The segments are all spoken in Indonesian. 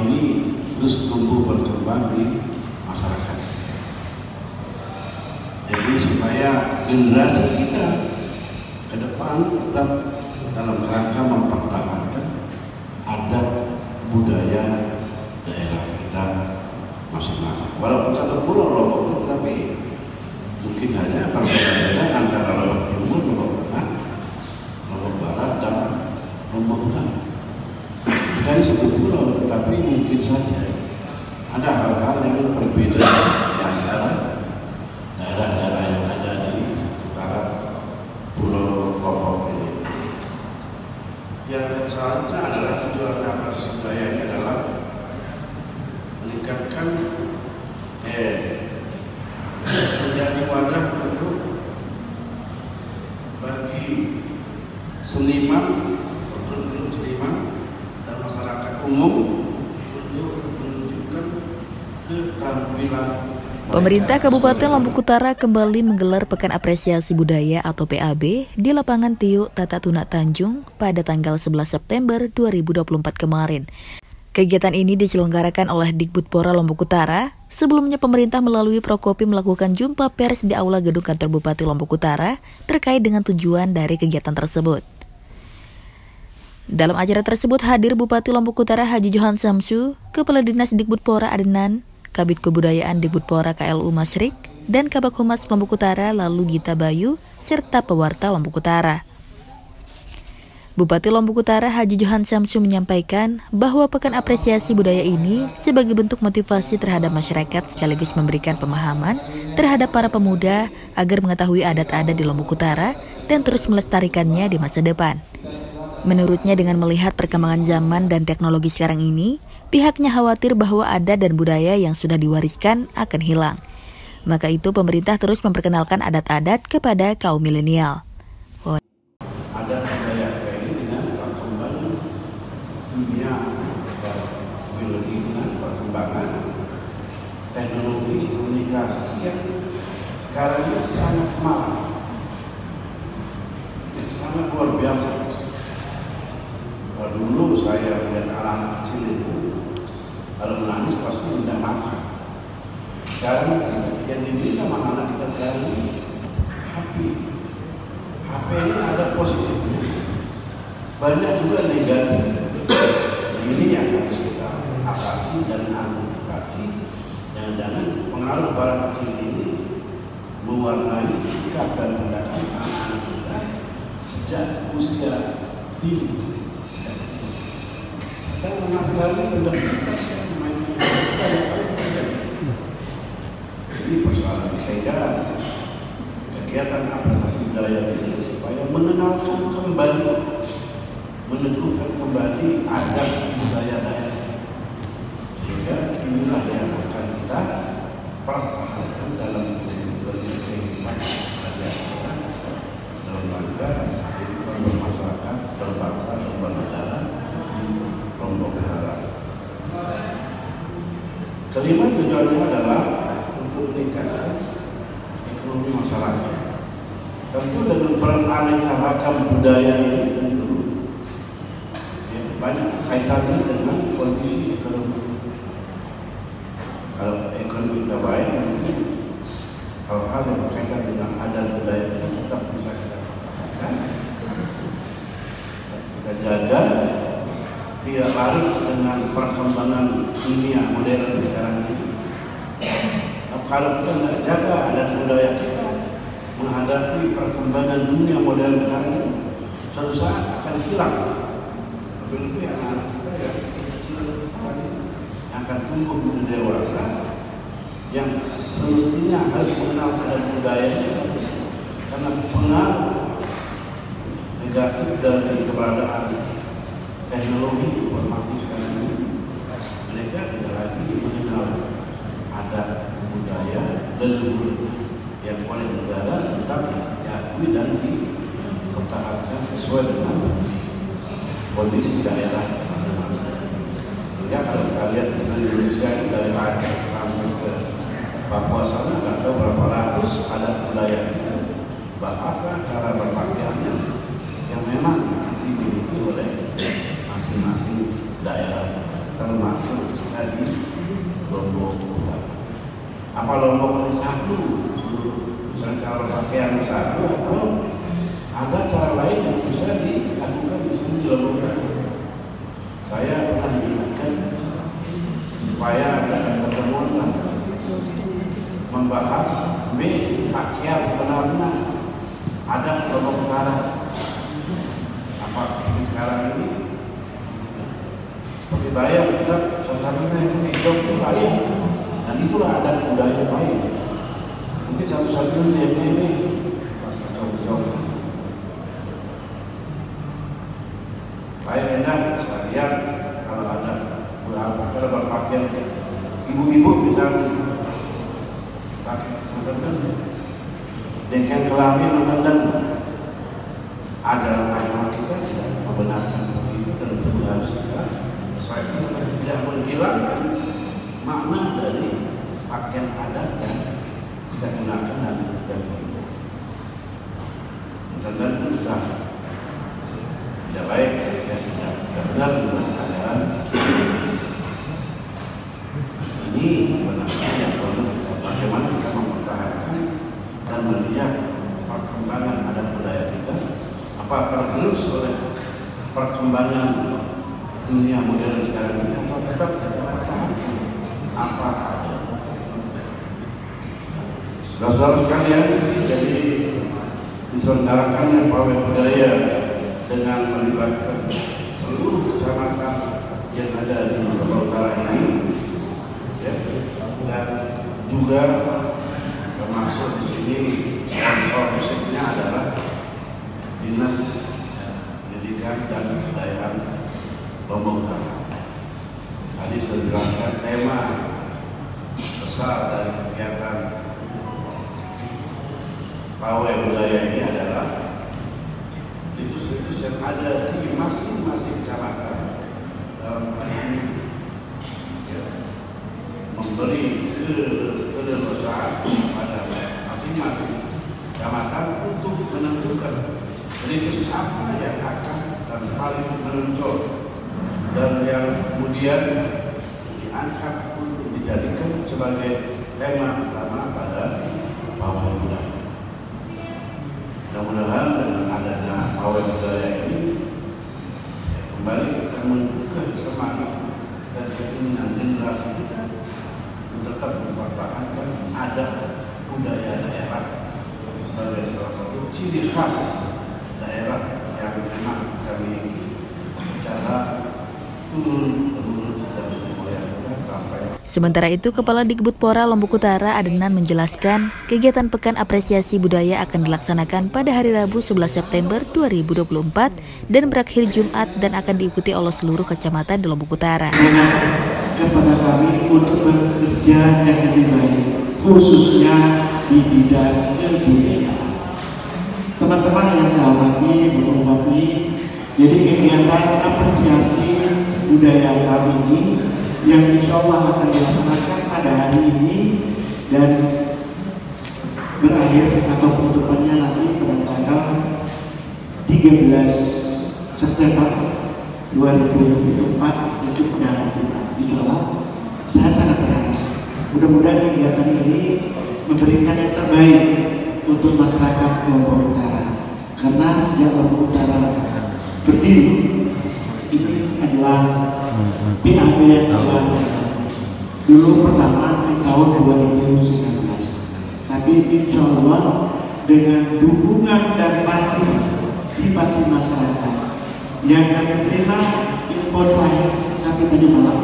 ini terus tumbuh berkembang di masyarakat. Jadi supaya generasi kita ke depan tetap dalam rangka mempertahankan adat budaya daerah kita masing-masing. Walaupun satu pulau Lombok, tapi mungkin hanya perbedaan antara Lombok Timur, Lombok Tengah, Lombok Barat, dan Lombok Utara. Bukan satu pulau, tapi mungkin saja ada hal-hal yang berbeda di antara daerah-daerah yang ada di sekitar Pulau Lombok ini. Yang selanjutnya adalah tujuan aplikasi budaya ini adalah meningkatkan menjadi wadah untuk bagi seniman, produk seniman dan masyarakat umum untuk menunjukkan keterampilan. Pemerintah Kabupaten Lombok Utara kembali menggelar Pekan Apresiasi Budaya atau PAB di lapangan Tiuk Tata Tuna Tanjung pada tanggal 11 September 2024 kemarin. Kegiatan ini diselenggarakan oleh Dikbudpora Lombok Utara. Sebelumnya pemerintah melalui Prokopi melakukan jumpa pers di Aula Gedung Kantor Bupati Lombok Utara terkait dengan tujuan dari kegiatan tersebut. Dalam acara tersebut hadir Bupati Lombok Utara Haji Johan Samsu, Kepala Dinas Dikbudpora Adenan, Kabid Kebudayaan Dikbudpora KLU Masrik, dan Kabak Humas Lombok Utara lalu Gita Bayu, serta pewarta Lombok Utara. Bupati Lombok Utara Haji Johan Samsu menyampaikan bahwa Pekan Apresiasi Budaya ini sebagai bentuk motivasi terhadap masyarakat sekaligus memberikan pemahaman terhadap para pemuda agar mengetahui adat-adat di Lombok Utara dan terus melestarikannya di masa depan. Menurutnya dengan melihat perkembangan zaman dan teknologi sekarang ini, pihaknya khawatir bahwa adat dan budaya yang sudah diwariskan akan hilang. Maka itu pemerintah terus memperkenalkan adat-adat kepada kaum milenial. Adat budaya ini dengan perkembangan dunia teknologi, dengan perkembangan teknologi komunikasi yang sekarang ini sangat mahal, sangat luar biasa. Kalau dulu saya melihat anak kecil itu kalau menangis pasti tidak makan. Sekarang yang diminta sama anak kita sekarang ini HP. HP ini ada positifnya, banyak juga negatif. Ini yang harus kita atasi dan antisipasi. Jangan-jangan pengaruh barang kecil ini mewarnai sikap dan tindakan anak-anak kita sejak usia dini. Karena selalu ini persoalan sehingga kegiatan apresiasi budaya ini supaya mengenalkan kembali, meneguhkan kembali adat budaya daerah, sehingga inilah yang akan kita pertahankan dalam kehidupan kita dalam rangka kehidupan bermasyarakat, berbangsa, dan bernegara di Lombok Utara. Kelima tujuannya adalah untuk meningkatkan ekonomi masyarakat. Tentu dengan beraneka ragam budaya ini tentu banyak kaitannya dengan kondisi ekonomi. Kalau ekonomi kita baik, hal-hal yang berkaitan dengan adat budaya kita tetap bisa kita pertahankan, kita jaga, tidak lari dengan perkembangan dunia modern sekarang ini. Kalau kita tidak jaga adat budaya kita menghadapi perkembangan dunia modern sekarang ini, suatu saat akan hilang. Lebih-lebih anak kita yang kecil sekarang ini akan tumbuh menjadi dewasa yang semestinya harus mengenal adat budaya karena pengaruh negatif dari keberadaan teknologi informasi sekarang ini, mereka tidak lagi mengenal adat budaya leluhur yang oleh negara tetap diakui dan dipertahankan sesuai dengan kondisi daerah masing-masing. Sehingga kalau kita lihat di Indonesia ini dari Aceh sampai ke Papua sana nggak tahu berapa ratus adat budaya, bahasa, cara berpakaiannya yang memang dimiliki oleh masing-masing daerah. termasuk tadi Lombok Utara. Apa Lombok ini satu, misalnya cara pakaian satu, atau ada cara lain yang bisa dilakukan di sini di Lombok Utara? Saya pernah diingatkan supaya ada pertemuan membahas pakaian sebenarnya ada di Lombok Utara. Apa ini sekarang ini seperti bayang kita sebenarnya yang hijau itu bayang, dan itulah ada budaya lain. Mungkin satu-satunya ini hijau. Baik enak sekalian kalau ada acara berpakaian ibu-ibu misalnya pakai dengan kelamin dan ada agama kita sudah membenarkan itu, tentu harus kita sesuaikan, tidak menghilangkan makna dari pakaian adat yang kita gunakan dan itu. Dan itu sudah tidak baik, ya sudah benar dengan ajaran ini. Sebenarnya yang perlu bagaimana kita mempertahankan dan melihat perkembangan adat budaya kita, apa tergerus oleh perkembangan dunia modern sekarang ini, atau tetap kita pertahankan apa ada. Saudara-saudara sekalian, jadi diselenggarakannya pawai budaya dengan melibatkan seluruh kecamatan yang ada di Lombok Utara ini, ya, dan juga termasuk di sini sponsor musiknya adalah Dinas Pendidikan dan Kebudayaan Lombok Utara. Tadi sudah dijelaskan tema besar dari kegiatan pawai budaya ini adalah situs-situs yang ada di masing-masing kecamatan dalam hal ini, ya, memberi keleluasaan pada masing-masing kecamatan untuk menentukan situs apa yang akan dan paling menonjol dan yang kemudian diangkat untuk dijadikan sebagai tema utama pada pawai budaya. Mudah-mudahan dengan adanya pawai budaya ini kembali kita membuka semangat dan keinginan generasi kita untuk tetap mempertahankan adat budaya daerah sebagai salah satu ciri khas daerah yang memang kita miliki secara turun-temurun dari moyang kita sampai. Sementara itu, Kepala Dikbudpora Lombok Utara Adenan menjelaskan kegiatan Pekan Apresiasi Budaya akan dilaksanakan pada hari Rabu 11 September 2024 dan berakhir Jumat dan akan diikuti oleh seluruh kecamatan di Lombok Utara. Kepada kami untuk bekerja yang lebih baik, khususnya di bidang kebudayaan. Teman-teman yang saya hormati, Bapak-Bapak, jadi kegiatan apresiasi budaya kami ini yang insya Allah akan dilaksanakan pada hari ini dan berakhir atau penutupannya nanti pada tanggal 13 September 2024, itu pada hari Jumat. Insya Allah saya sangat berharap mudah-mudahan kegiatan ini memberikan yang terbaik untuk masyarakat Lombok Utara, karena sejak Lombok Utara berdiri ini adalah PAB dulu pertama di tahun 2019, tapi insya Allah dengan dukungan dan partisipasi masyarakat yang kami terima info terakhir sampai tadi malam,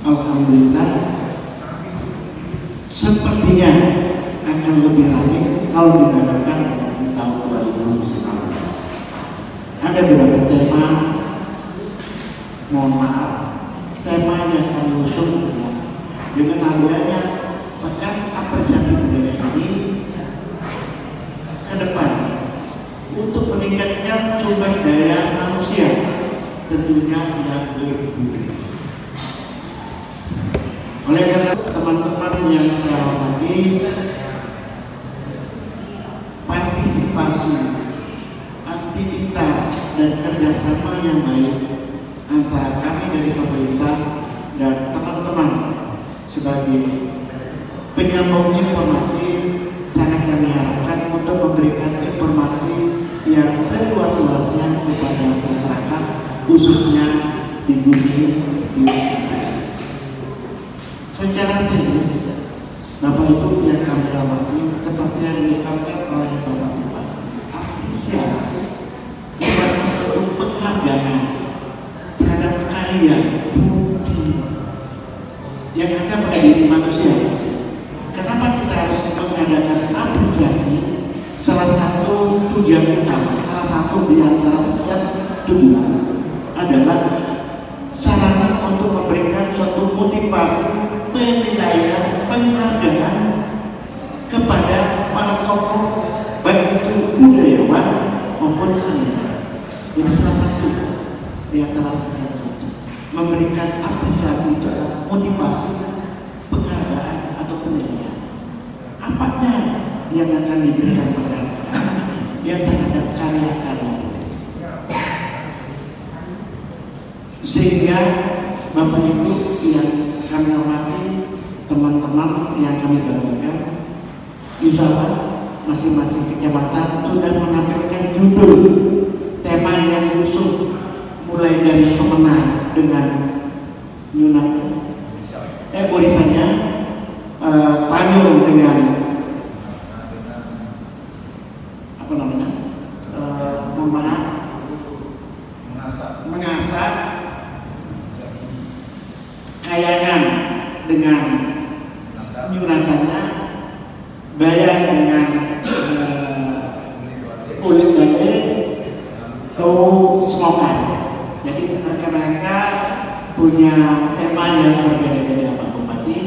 alhamdulillah sepertinya akan lebih ramai kalau dibandingkan di tahun 2019. Ada beberapa tema, mohon maaf, tema yang kami usung dengan adanya Pekan Apresiasi Budaya ini ke depan untuk meningkatkan sumber daya manusia, tentunya yang berbudaya. Oleh karena teman-teman yang saya hormati, partisipasi, aktivitas dan kerjasama yang baik antara kami dari pemerintah sebagai penyambung informasi sangat kami harapkan untuk memberikan informasi yang seluas-luasnya kepada masyarakat, khususnya di bumi kita. Secara teknis, Bapak Ibu yang kami hormati, seperti yang diungkapkan oleh Bapak Ibu, apresiasi untuk penghargaan terhadap karya budi yang ada pada diri manusia. Kenapa kita harus mengadakan apresiasi? Salah satu tujuan utama, salah satu di antara sekian tujuan adalah sarana untuk memberikan suatu motivasi, penilaian, penghargaan kepada para tokoh, baik itu budayawan maupun seniman. Ini salah satu di antara sekian contoh. Memberikan apresiasi itu adalah motivasi, penghargaan atau penilaian. Apanya yang akan diberikan penghargaan? Yang terhadap karya-karya. Sehingga Bapak Ibu yang kami hormati, teman-teman yang kami banggakan, insya Allah masing-masing kecamatan sudah menampilkan judul tema yang diusung, mulai dari pemenang dengan borisannya, Tanjung dengan apa namanya, mengasah, Kayangan dengan nyunatannya, Bayan dengan kulit bale, semokan. Jadi mereka punya tema yang berbeda-beda Pak Bupati,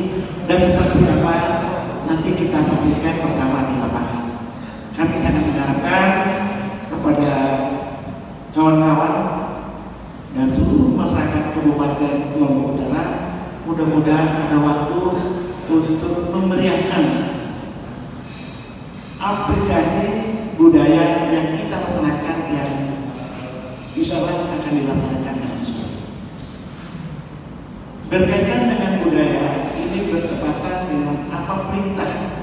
dan seperti apa nanti kita saksikan bersama di lapangan. Kami sangat mengharapkan kepada kawan-kawan dan seluruh masyarakat Kabupaten Lombok Utara, mudah-mudahan ada waktu untuk memeriahkan apresiasi budaya yang kita laksanakan, yang insya Allah akan dilaksanakan dengan sesuai. Berkaitan dengan budaya ini bertepatan dengan apa perintah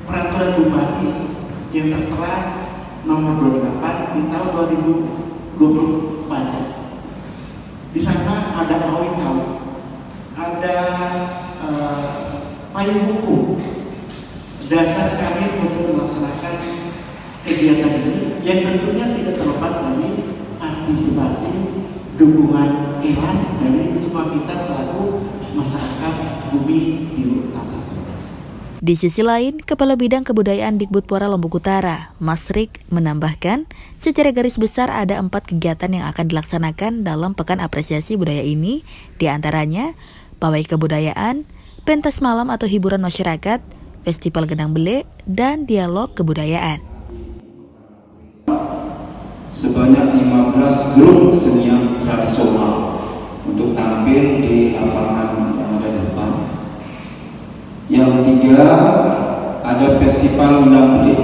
peraturan Bupati yang tertera nomor 28 di tahun 2024. Di sana ada awikau, ada payung hukum dasar kami untuk melaksanakan kegiatan ini, yang tentunya tidak terlepas dari partisipasi, dukungan ikhlas dari semua kita selaku masyarakat bumi Tiuk Utara. Di sisi lain, Kepala Bidang Kebudayaan Dikbudpora Lombok Utara, Mas Rik, menambahkan, secara garis besar ada 4 kegiatan yang akan dilaksanakan dalam Pekan Apresiasi Budaya ini, diantaranya pawai kebudayaan, pentas malam atau hiburan masyarakat, festival gendang bele, dan dialog kebudayaan. Sebanyak 15 grup kesenian tradisional untuk tampil di lapangan yang ada di depan. Yang ketiga, ada festival gendang bele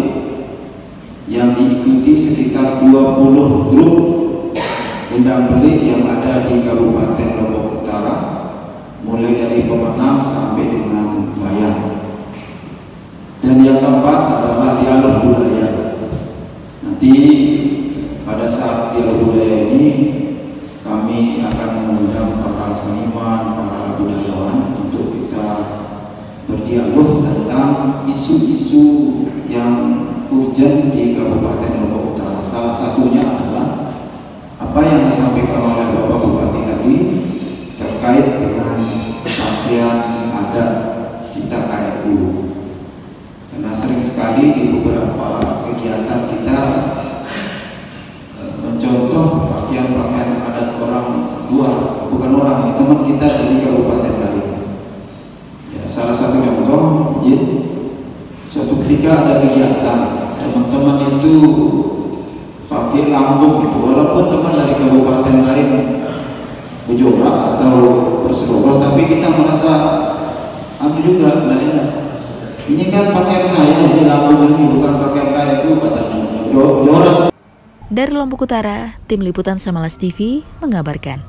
yang diikuti sekitar 20 grup gendang bele yang ada di Kabupaten Lombok Utara, mulai dari pemenang sampai dengan bayan. Dan yang keempat adalah dialog budaya. Nanti pada saat dialog budaya ini kami akan mengundang para seniman, para budayawan untuk kita berdialog tentang isu-isu yang urgent di Kabupaten Lombok Utara. Salah satunya adalah apa yang disampaikan oleh Bapak Bupati tadi terkait dengan pakaian adat kita kayak dulu. Karena sering sekali di beberapa kegiatan kita mencontoh pakaian-pakaian adat orang luar, bukan orang, teman kita dari kabupaten lain. Ya, salah satu contoh, izin, suatu ketika ada kegiatan, teman-teman itu pakai lambung gitu, walaupun teman dari kabupaten lain berjorak atau bersedoroh, tapi kita merasa juga tidak enak. Ini kan pakaian saya, ini lambung ini bukan pakaian kayak itu, katanya jorak. Dari Lombok Utara, Tim Liputan Samalas TV mengabarkan.